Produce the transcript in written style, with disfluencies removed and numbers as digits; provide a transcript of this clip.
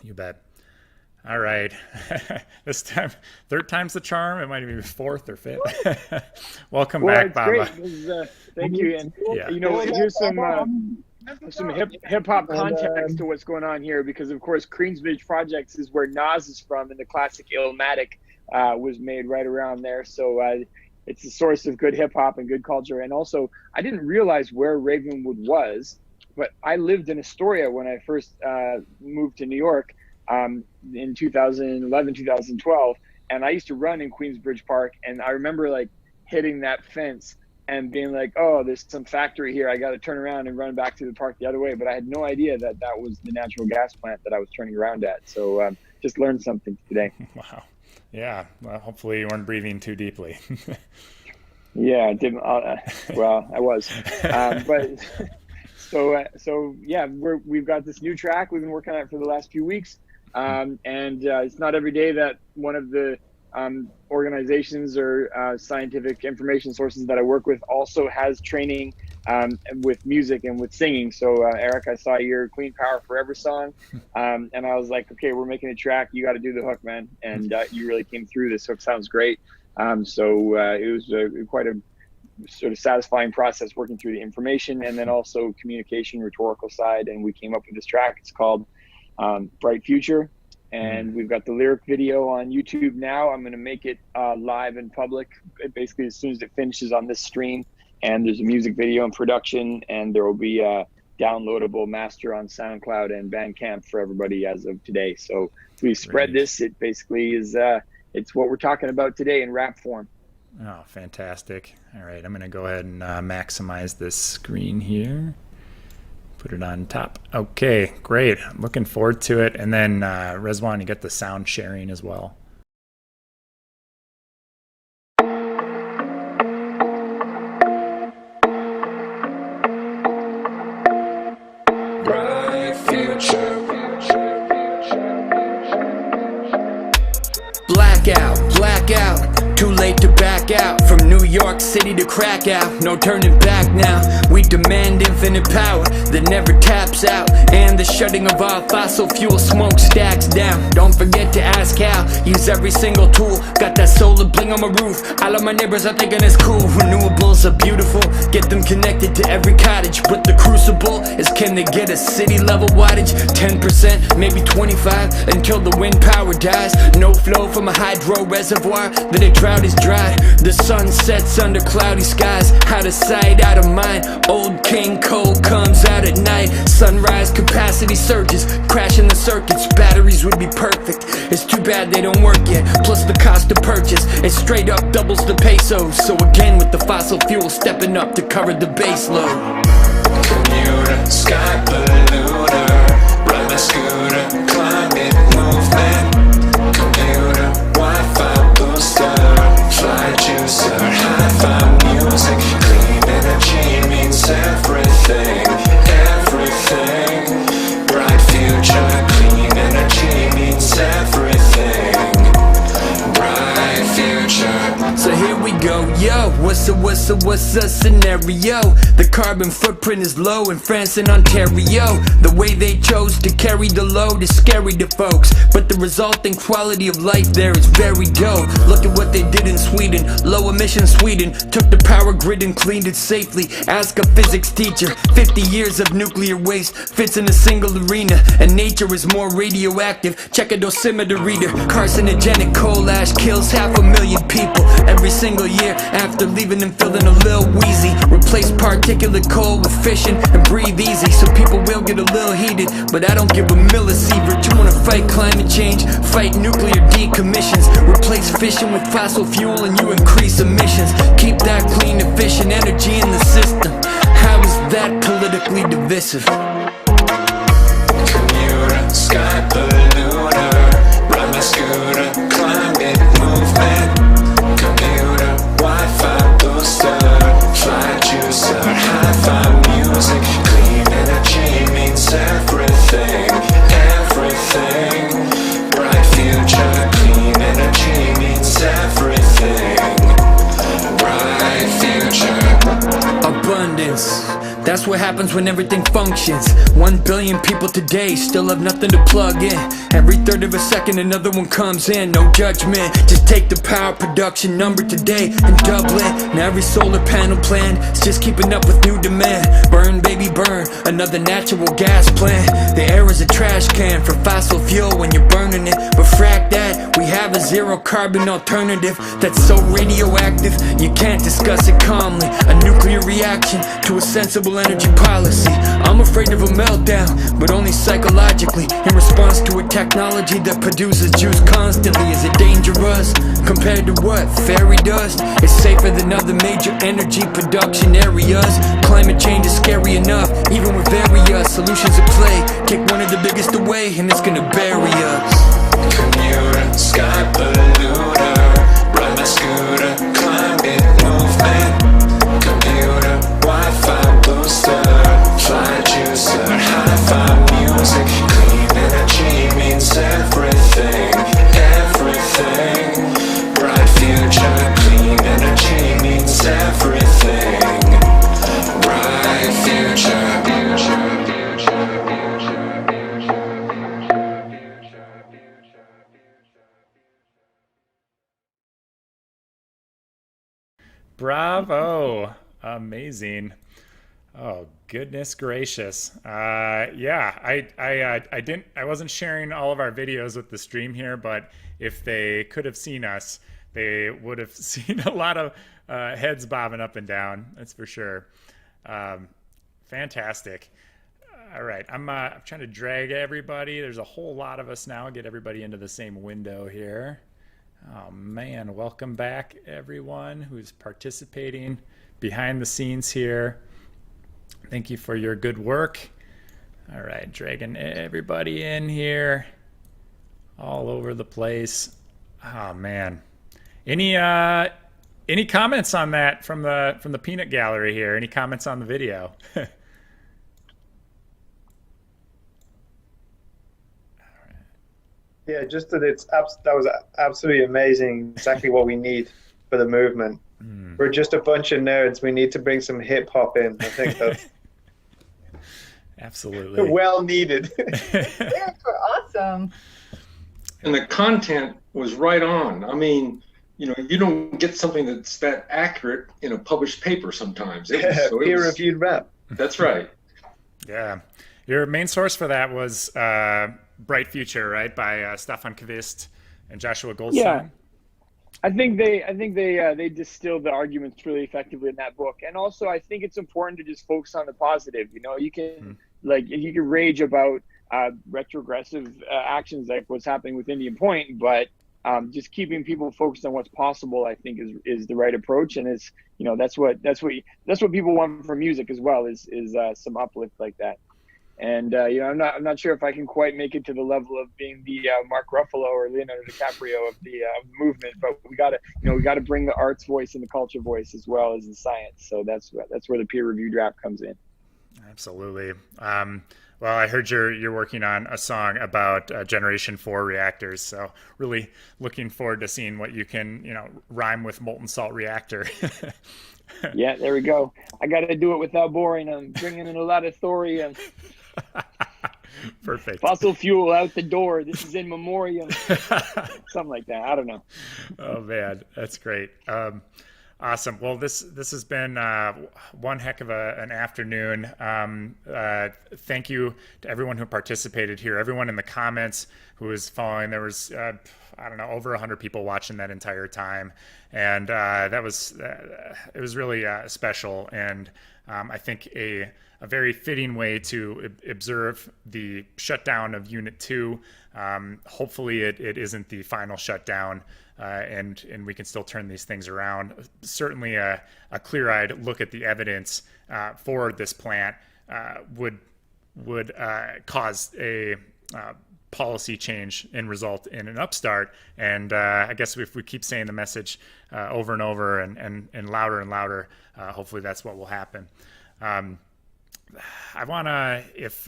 You bet. All right. This time, third time's the charm. It might be fourth or fifth. Welcome Well, back, it's Baba. great. Thank you. And Yeah. here's some hip hop context to what's going on here, because of course Queensbridge Projects is where Nas is from, and the classic Illmatic was made right around there. So it's a source of good hip hop and good culture. And also, I didn't realize where Ravenwood was, but I lived in Astoria when I first moved to New York in 2011, 2012, and I used to run in Queensbridge Park, and I remember like hitting that fence and being like, oh, there's some factory here, I got to turn around and run back to the park the other way. But I had no idea that that was the natural gas plant that I was turning around at. So just learned something today. Wow. Yeah. Well, hopefully you weren't breathing too deeply. Yeah, I didn't. Well, I was. But so yeah, we've got this new track. We've been working on it for the last few weeks. And it's not every day that one of the organizations or scientific information sources that I work with also has training with music and with singing. So Eric, I saw your Clean Power Forever song, and I was like, okay, we're making a track. You got to do the hook, man. And you really came through. This hook sounds great. So it was quite a sort of satisfying process working through the information and then also communication, rhetorical side. And we came up with this track. It's called Bright Future. And we've got the lyric video on YouTube now. I'm going to make it live in public, basically as soon as it finishes on this stream. And there's a music video in production, and there will be a downloadable master on SoundCloud and Bandcamp for everybody as of today. So please spread this. It basically is, it's what we're talking about today in rap form. Oh, fantastic. All right, I'm going to go ahead and maximize this screen here. Put it on top. Okay, great. I'm looking forward to it. And then Rezwan, you get the sound sharing as well. Bright future. Blackout. Too late to back out. From New York City to Krakow, no turning back now. We demand infinite power that never taps out, and the shutting of all fossil fuel smoke stacks down. Don't forget to ask how. Use every single tool. Got that solar bling on my roof. All of my neighbors are thinking it's cool. Renewables are beautiful. Get them connected to every cottage. But the crucible is, can they get a city level wattage? 10%, maybe 25, until the wind power dies. No flow from a hydro reservoir, then a drought is dry. The sun sets under cloudy skies. Out of sight, out of mind. Old King Cole comes out at night. Sunrise capacity surges, crashing the circuits. Batteries would be perfect. It's too bad they don't work yet. Plus the cost to purchase, it straight up doubles the pesos. So again with the fossil fuel stepping up to cover the base load. Commuter, sky polluter, ride my scooter, climate movement. Computer, Wi-Fi booster, fly juicer, hi-fi music. Clean energy means everything, everything. Bright future, clean energy means everything. Bright future. So here we go, yo, what's a scenario? The carbon footprint is low in France and Ontario. The way they chose to carry the load is scary to folks, but the resulting quality of life there is very dope. Look at what they did in Sweden. Low emission Sweden took the power grid and cleaned it safely. Ask a physics teacher. 50 years of nuclear waste fits in a single arena, and nature is more radioactive. Check a dosimeter reader. Carcinogenic coal ash kills 500,000 people every single year after leaving them feeling a little wheezy. Replace particulate coal with fishing and breathe easy, so people will get a little heated, but I don't give a millisievert. You wanna fight climate change? Fight nuclear decommissions. Replace fishing with fossil fuel and you increase emissions. Keep that clean, efficient energy in the system. How is that politically divisive? Commuter, sky polluter, ride my scooter, climate movement. Computer, Wi-Fi booster, fly juicer, hi-fi music. Clean energy means everything, everything. Bright future, clean energy means everything. Bright future. Abundance, That's what happens when everything functions. 1 billion people today still have nothing to plug in. Every third of a second another one comes in. No judgment, just take the power production number today and double it. Now every solar panel plan is just keeping up with new demand. Burn baby burn, another natural gas plant. The air is a trash can for fossil fuel when you're burning it. But frack that, we have a zero carbon alternative that's so radioactive you can't discuss it calmly. A nuclear reaction to a sensible energy policy. I'm afraid of a meltdown, but only psychologically. In response to a technology that produces juice constantly. Is it dangerous? Compared to what? Fairy dust? It's safer than other major energy production areas. Climate change is scary enough, even with various solutions at play. Take one of the biggest away and it's gonna bury us. Commuter, sky polluter, ride my scooter, climate movement. Computer, Wi-Fi booster, fly juicer, hi-fi music. Clean energy means everything, everything. Bright future, clean energy means everything. Bright future, future, future, Bravo. Amazing. Oh, goodness gracious. Yeah, I wasn't sharing all of our videos with the stream here, but if they could have seen us, they would have seen a lot of heads bobbing up and down. That's for sure. Fantastic. All right, I'm trying to drag everybody. There's a whole lot of us now. Get everybody into the same window here. Oh man, welcome back everyone who's participating behind the scenes here. Thank you for your good work. All right, dragging everybody in here, all over the place. Oh man, any comments on that from the peanut gallery here? Any comments on the video? Yeah, just that that was absolutely amazing. Exactly what we need for the movement. We're just a bunch of nerds. We need to bring some hip hop in. I think that's absolutely well needed. Yeah, awesome. And the content was right on. I mean, you know, you don't get something that's that accurate in a published paper sometimes. Peer-reviewed rap. That's right. Yeah. Your main source for that was Bright Future, right? By Stefan Kvist and Joshua Goldstein. Yeah. I think they distilled the arguments really effectively in that book. And also I think it's important to just focus on the positive. You know, you can you can rage about retrogressive actions like what's happening with Indian Point, but just keeping people focused on what's possible, I think is the right approach. And it's, you know, that's what people want from music as well, is some uplift like that. And you know, I'm not sure if I can quite make it to the level of being the Mark Ruffalo or Leonardo DiCaprio of the movement, but we gotta bring the arts voice and the culture voice as well as the science. So that's where the peer-reviewed rap comes in. Absolutely. Well, I heard you're working on a song about Generation 4 reactors, so really looking forward to seeing what you can, you know, rhyme with molten salt reactor. Yeah, there we go. I got to do it without boring. I'm bringing in a lot of thorium. Perfect. Fossil fuel out the door. This is in memoriam. Something like that. I don't know. Oh man, that's great. Awesome. Well, this has been one heck of an afternoon. Thank you to everyone who participated here, everyone in the comments who was following. There was, I don't know, over 100 people watching that entire time. And it was really special. And I think a very fitting way to observe the shutdown of Unit 2. Hopefully it isn't the final shutdown. And we can still turn these things around. Certainly a clear-eyed look at the evidence for this plant would cause a policy change and result in an upstart. And I guess if we keep saying the message over and over and louder and louder, hopefully that's what will happen. I want to, if